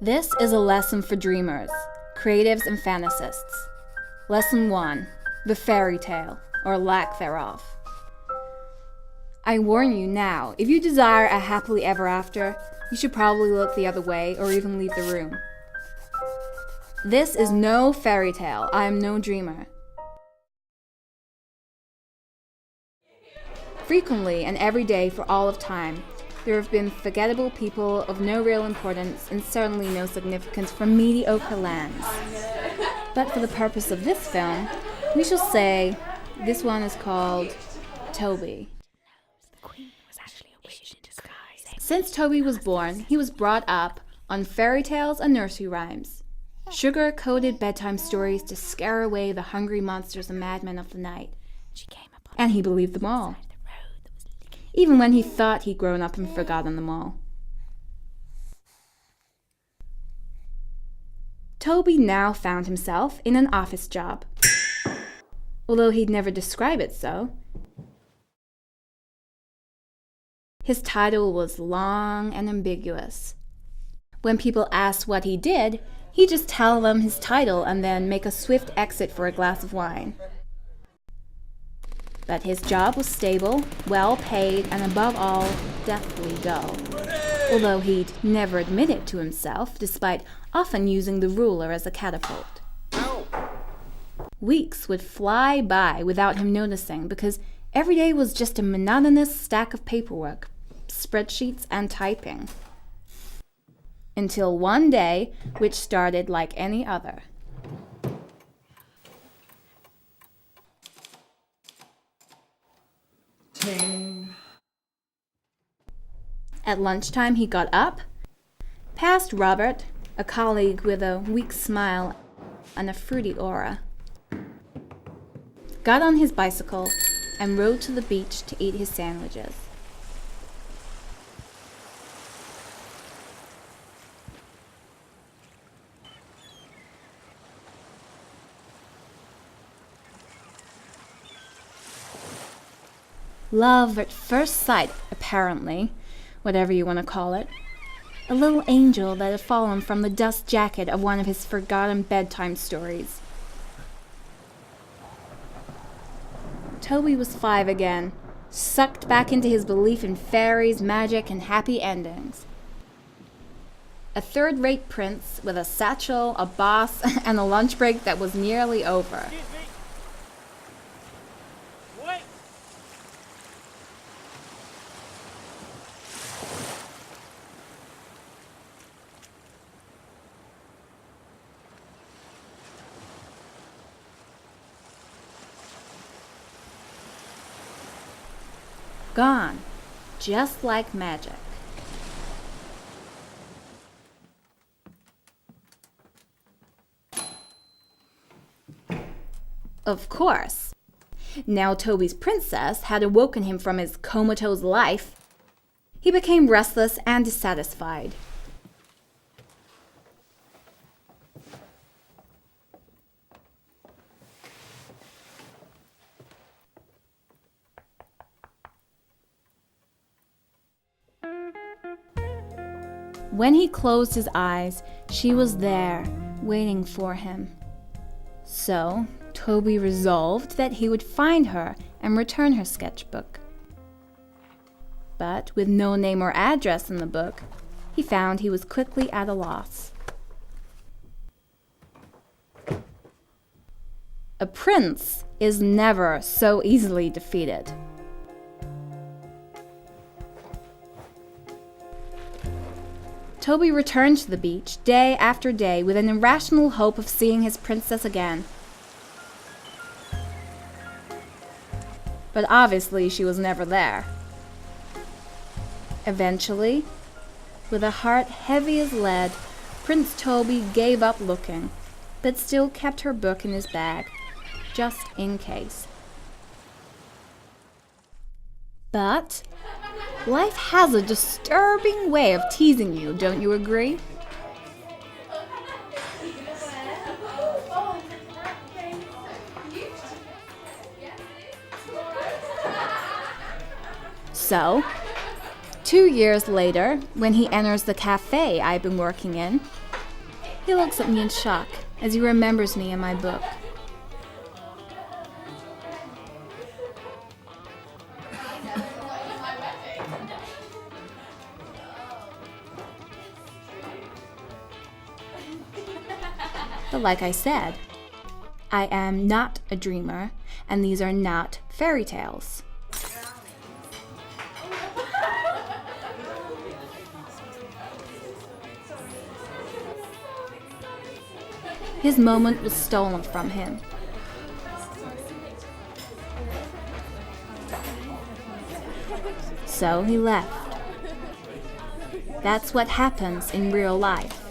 This is a lesson for dreamers, creatives and fantasists. Lesson 1. The fairy tale, or lack thereof. I warn you now, if you desire a happily ever after, you should probably look the other way or even leave the room. This is no fairy tale. I am no dreamer. Frequently and every day for all of time, there have been forgettable people of no real importance and certainly no significance from mediocre lands. But for the purpose of this film, we shall say this one is called Toby. Since Toby was born, he was brought up on fairy tales and nursery rhymes, sugar-coated bedtime stories to scare away the hungry monsters and madmen of the night. And he believed them all, even when he thought he'd grown up and forgotten them all. Toby now found himself in an office job, although he'd never describe it so. His title was long and ambiguous. When people asked what he did, he'd just tell them his title and then make a swift exit for a glass of wine. But his job was stable, well paid, and above all, deathly dull. Although he'd never admit it to himself, despite often using the ruler as a catapult. Weeks would fly by without him noticing, because every day was just a monotonous stack of paperwork, spreadsheets, and typing. Until one day, which started like any other. At lunchtime, he got up, passed Robert, a colleague with a weak smile and a fruity aura, got on his bicycle, and rode to the beach to eat his sandwiches. Love at first sight, apparently, whatever you want to call it. A little angel that had fallen from the dust jacket of one of his forgotten bedtime stories. Toby was 5 again, sucked back into his belief in fairies, magic, and happy endings. A third-rate prince with a satchel, a boss, and a lunch break that was nearly over. Gone, just like magic. Of course. Now Toby's princess had awoken him from his comatose life. He became restless and dissatisfied. When he closed his eyes, she was there, waiting for him. So, Toby resolved that he would find her and return her sketchbook. But with no name or address in the book, he found he was quickly at a loss. A prince is never so easily defeated. Toby returned to the beach day after day with an irrational hope of seeing his princess again. But obviously she was never there. Eventually, with a heart heavy as lead, Prince Toby gave up looking, but still kept her book in his bag, just in case. But life has a disturbing way of teasing you, don't you agree? So, 2 years later, when he enters the cafe I've been working in, He looks at me in shock as he remembers me in my book. But like I said, I am not a dreamer, and these are not fairy tales. His moment was stolen from him. So he left. That's what happens in real life.